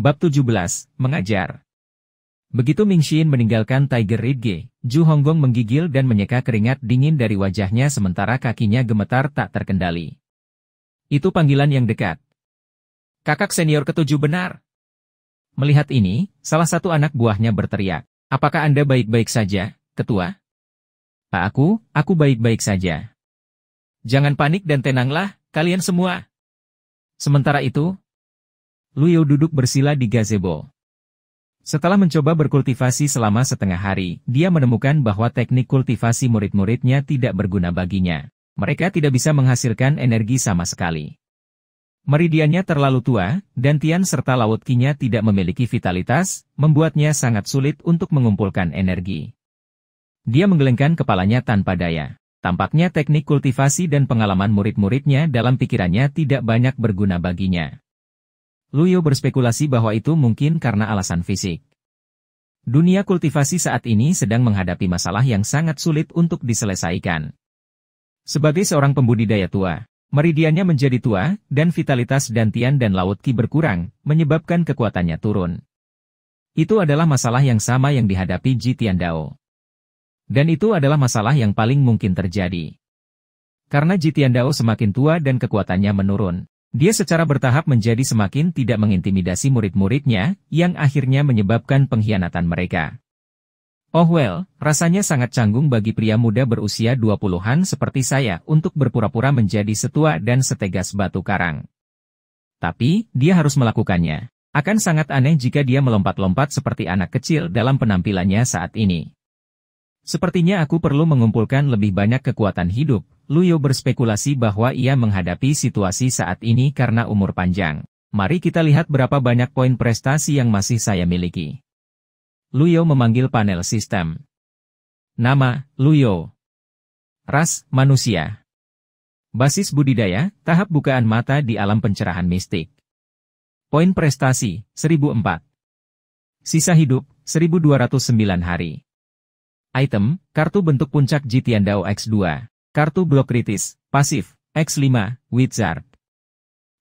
Bab 17, Mengajar. Begitu Ming Xin meninggalkan Tiger Ridge, Zhu Honggong menggigil dan menyeka keringat dingin dari wajahnya sementara kakinya gemetar tak terkendali. Itu panggilan yang dekat. Kakak senior ketujuh benar. Melihat ini, salah satu anak buahnya berteriak, "Apakah Anda baik-baik saja, Ketua?" "Pak, aku baik-baik saja." "Jangan panik dan tenanglah, kalian semua." Sementara itu, Lu Yu duduk bersila di gazebo. Setelah mencoba berkultivasi selama setengah hari, dia menemukan bahwa teknik kultivasi murid-muridnya tidak berguna baginya. Mereka tidak bisa menghasilkan energi sama sekali. Meridiannya terlalu tua, dan Tian serta Laut Qi-nya tidak memiliki vitalitas, membuatnya sangat sulit untuk mengumpulkan energi. Dia menggelengkan kepalanya tanpa daya. Tampaknya teknik kultivasi dan pengalaman murid-muridnya dalam pikirannya tidak banyak berguna baginya. Lu Yu berspekulasi bahwa itu mungkin karena alasan fisik. Dunia kultivasi saat ini sedang menghadapi masalah yang sangat sulit untuk diselesaikan. Sebagai seorang pembudidaya tua, meridiannya menjadi tua, dan vitalitas Tian dan Laut Qi berkurang, menyebabkan kekuatannya turun. Itu adalah masalah yang sama yang dihadapi Ji Tiandao. Dan itu adalah masalah yang paling mungkin terjadi. Karena Ji Tiandao semakin tua dan kekuatannya menurun, dia secara bertahap menjadi semakin tidak mengintimidasi murid-muridnya, yang akhirnya menyebabkan pengkhianatan mereka. Oh well, rasanya sangat canggung bagi pria muda berusia 20-an seperti saya untuk berpura-pura menjadi setua dan setegas batu karang. Tapi, dia harus melakukannya. Akan sangat aneh jika dia melompat-lompat seperti anak kecil dalam penampilannya saat ini. Sepertinya aku perlu mengumpulkan lebih banyak kekuatan hidup. Lu Yu berspekulasi bahwa ia menghadapi situasi saat ini karena umur panjang. Mari kita lihat berapa banyak poin prestasi yang masih saya miliki. Lu Yu memanggil panel sistem. Nama, Lu Yu. Ras, manusia. Basis budidaya, tahap bukaan mata di alam pencerahan mistik. Poin prestasi, 1004. Sisa hidup, 1209 hari. Item, kartu bentuk puncak Ji Tiandao X2. Kartu blok kritis, pasif, X5, Wizard.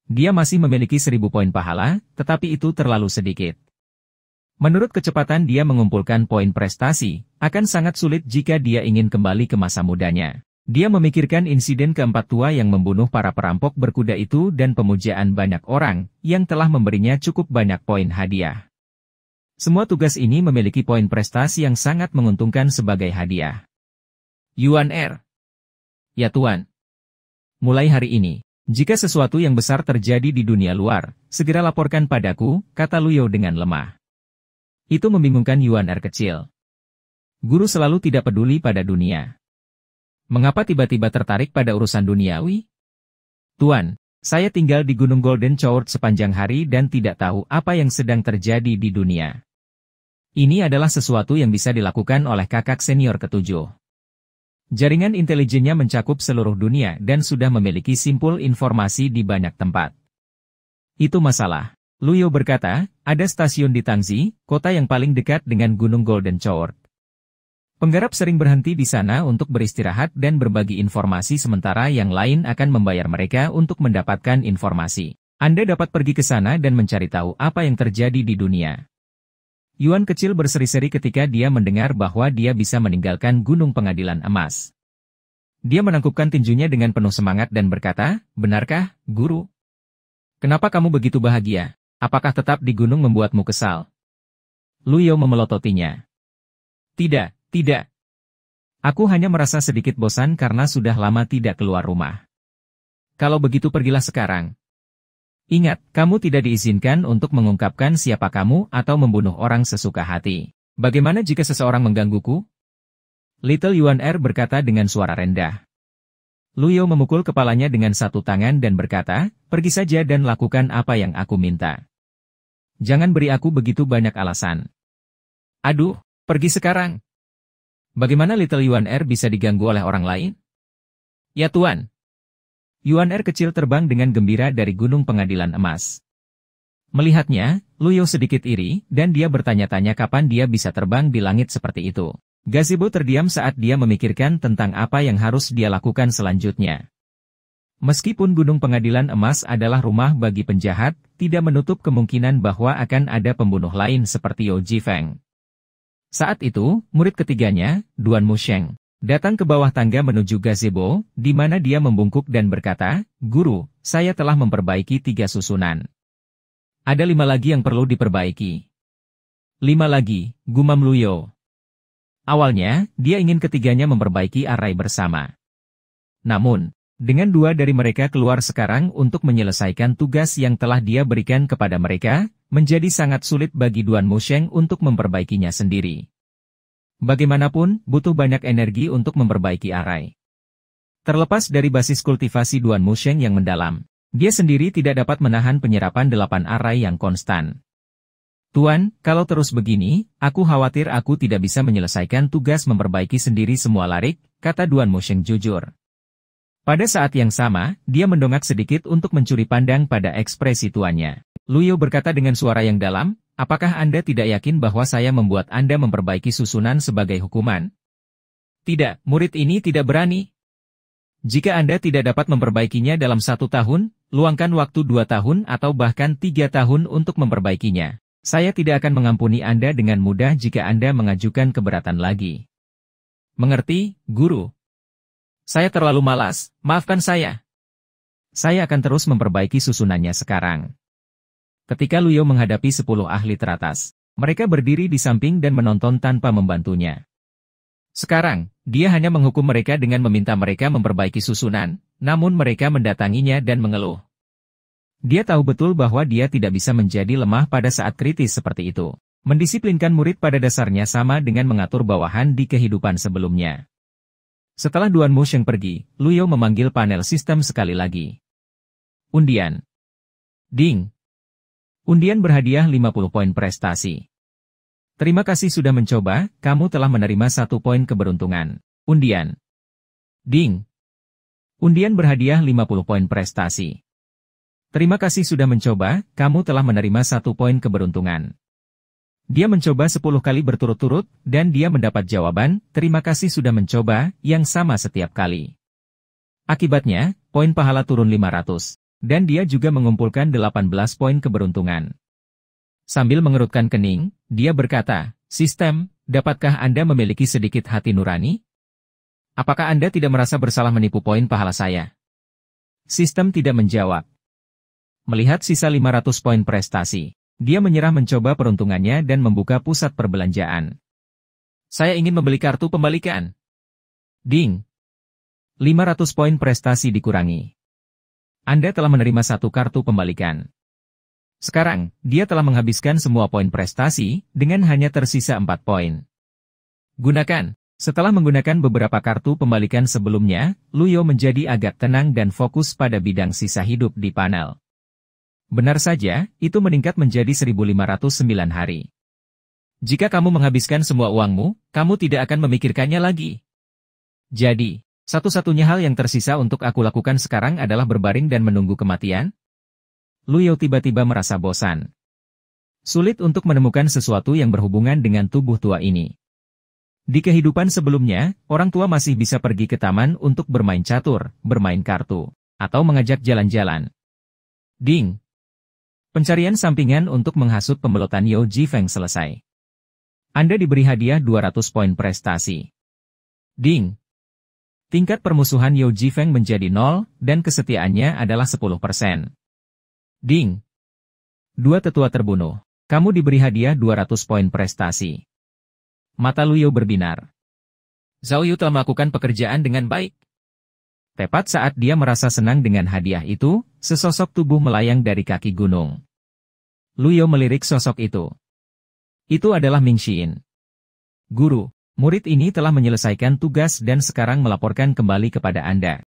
Dia masih memiliki 1000 poin pahala, tetapi itu terlalu sedikit. Menurut kecepatan dia mengumpulkan poin prestasi, akan sangat sulit jika dia ingin kembali ke masa mudanya. Dia memikirkan insiden keempat tua yang membunuh para perampok berkuda itu dan pemujaan banyak orang, yang telah memberinya cukup banyak poin hadiah. Semua tugas ini memiliki poin prestasi yang sangat menguntungkan sebagai hadiah. Yuan Er. Ya Tuan. Mulai hari ini, jika sesuatu yang besar terjadi di dunia luar, segera laporkan padaku, kata Lu Yu dengan lemah. Itu membingungkan Yuan Er kecil. Guru selalu tidak peduli pada dunia. Mengapa tiba-tiba tertarik pada urusan duniawi? Tuan, saya tinggal di Gunung Golden Chord sepanjang hari dan tidak tahu apa yang sedang terjadi di dunia. Ini adalah sesuatu yang bisa dilakukan oleh kakak senior ketujuh. Jaringan intelijennya mencakup seluruh dunia dan sudah memiliki simpul informasi di banyak tempat. Itu masalah. Lu Yu berkata, ada stasiun di Tangzi, kota yang paling dekat dengan Gunung Golden Chord. Penggarap sering berhenti di sana untuk beristirahat dan berbagi informasi sementara yang lain akan membayar mereka untuk mendapatkan informasi. Anda dapat pergi ke sana dan mencari tahu apa yang terjadi di dunia. Yuan kecil berseri-seri ketika dia mendengar bahwa dia bisa meninggalkan Gunung Pengadilan Emas. Dia menangkupkan tinjunya dengan penuh semangat dan berkata, benarkah, Guru? Kenapa kamu begitu bahagia? Apakah tetap di gunung membuatmu kesal? Lu Yu memelototinya. Tidak. Aku hanya merasa sedikit bosan karena sudah lama tidak keluar rumah. Kalau begitu pergilah sekarang. Ingat, kamu tidak diizinkan untuk mengungkapkan siapa kamu atau membunuh orang sesuka hati. Bagaimana jika seseorang menggangguku? Little Yuan Er berkata dengan suara rendah. Lu Yu memukul kepalanya dengan satu tangan dan berkata, pergi saja dan lakukan apa yang aku minta. Jangan beri aku begitu banyak alasan. Aduh, pergi sekarang. Bagaimana Little Yuan Er bisa diganggu oleh orang lain? Ya Tuan. Yuan Er kecil terbang dengan gembira dari Gunung Pengadilan Emas. Melihatnya, Lu Yu sedikit iri, dan dia bertanya-tanya kapan dia bisa terbang di langit seperti itu. Gazebo terdiam saat dia memikirkan tentang apa yang harus dia lakukan selanjutnya. Meskipun Gunung Pengadilan Emas adalah rumah bagi penjahat, tidak menutup kemungkinan bahwa akan ada pembunuh lain seperti Yao Jifeng. Saat itu, murid ketiganya, Duan Musheng, datang ke bawah tangga menuju gazebo, di mana dia membungkuk dan berkata, "Guru, saya telah memperbaiki 3 susunan. Ada 5 lagi yang perlu diperbaiki." 5 lagi, gumam Luyo. Awalnya, dia ingin ketiganya memperbaiki arai bersama. Namun, dengan 2 dari mereka keluar sekarang untuk menyelesaikan tugas yang telah dia berikan kepada mereka, menjadi sangat sulit bagi Duan Musheng untuk memperbaikinya sendiri. Bagaimanapun, butuh banyak energi untuk memperbaiki arai. Terlepas dari basis kultivasi Duan Musheng yang mendalam, dia sendiri tidak dapat menahan penyerapan 8 arai yang konstan. "Tuan, kalau terus begini, aku khawatir aku tidak bisa menyelesaikan tugas memperbaiki sendiri semua larik," kata Duan Musheng jujur. Pada saat yang sama, dia mendongak sedikit untuk mencuri pandang pada ekspresi tuannya. Luyo berkata dengan suara yang dalam, "Apakah Anda tidak yakin bahwa saya membuat Anda memperbaiki susunan sebagai hukuman?" "Tidak, murid ini tidak berani. Jika Anda tidak dapat memperbaikinya dalam 1 tahun, luangkan waktu 2 tahun atau bahkan 3 tahun untuk memperbaikinya. Saya tidak akan mengampuni Anda dengan mudah jika Anda mengajukan keberatan lagi." "Mengerti, Guru? Saya terlalu malas, maafkan saya. Saya akan terus memperbaiki susunannya sekarang." Ketika Luyo menghadapi 10 ahli teratas, mereka berdiri di samping dan menonton tanpa membantunya. Sekarang, dia hanya menghukum mereka dengan meminta mereka memperbaiki susunan, namun mereka mendatanginya dan mengeluh. Dia tahu betul bahwa dia tidak bisa menjadi lemah pada saat kritis seperti itu. Mendisiplinkan murid pada dasarnya sama dengan mengatur bawahan di kehidupan sebelumnya. Setelah Duan Musheng pergi, Luyo memanggil panel sistem sekali lagi. Undian. Ding. Undian berhadiah 50 poin prestasi. Terima kasih sudah mencoba, kamu telah menerima 1 poin keberuntungan. Undian. Ding. Undian berhadiah 50 poin prestasi. Terima kasih sudah mencoba, kamu telah menerima 1 poin keberuntungan. Dia mencoba 10 kali berturut-turut, dan dia mendapat jawaban, "Terima kasih sudah mencoba," yang sama setiap kali. Akibatnya, poin pahala turun 500, dan dia juga mengumpulkan 18 poin keberuntungan. Sambil mengerutkan kening, dia berkata, "Sistem, dapatkah Anda memiliki sedikit hati nurani? Apakah Anda tidak merasa bersalah menipu poin pahala saya?" Sistem tidak menjawab. Melihat sisa 500 poin prestasi, dia menyerah mencoba peruntungannya dan membuka pusat perbelanjaan. "Saya ingin membeli kartu pembalikan." Ding. 500 poin prestasi dikurangi. Anda telah menerima 1 kartu pembalikan. Sekarang, dia telah menghabiskan semua poin prestasi, dengan hanya tersisa 4 poin. Gunakan. Setelah menggunakan beberapa kartu pembalikan sebelumnya, Luyo menjadi agak tenang dan fokus pada bidang sisa hidup di panel. Benar saja, itu meningkat menjadi 1509 hari. Jika kamu menghabiskan semua uangmu, kamu tidak akan memikirkannya lagi. Jadi, satu-satunya hal yang tersisa untuk aku lakukan sekarang adalah berbaring dan menunggu kematian? Luyo tiba-tiba merasa bosan. Sulit untuk menemukan sesuatu yang berhubungan dengan tubuh tua ini. Di kehidupan sebelumnya, orang tua masih bisa pergi ke taman untuk bermain catur, bermain kartu, atau mengajak jalan-jalan. Ding. Pencarian sampingan untuk menghasut pembelotan Yao Jifeng selesai. Anda diberi hadiah 200 poin prestasi. Ding. Tingkat permusuhan Yao Jifeng menjadi 0, dan kesetiaannya adalah 10%. Ding. 2 tetua terbunuh. Kamu diberi hadiah 200 poin prestasi. Mata Luyo berbinar. Zhao Yu telah melakukan pekerjaan dengan baik. Tepat saat dia merasa senang dengan hadiah itu, sesosok tubuh melayang dari kaki gunung. Luyo melirik sosok itu. Itu adalah Ming Xin. "Guru, murid ini telah menyelesaikan tugas dan sekarang melaporkan kembali kepada Anda."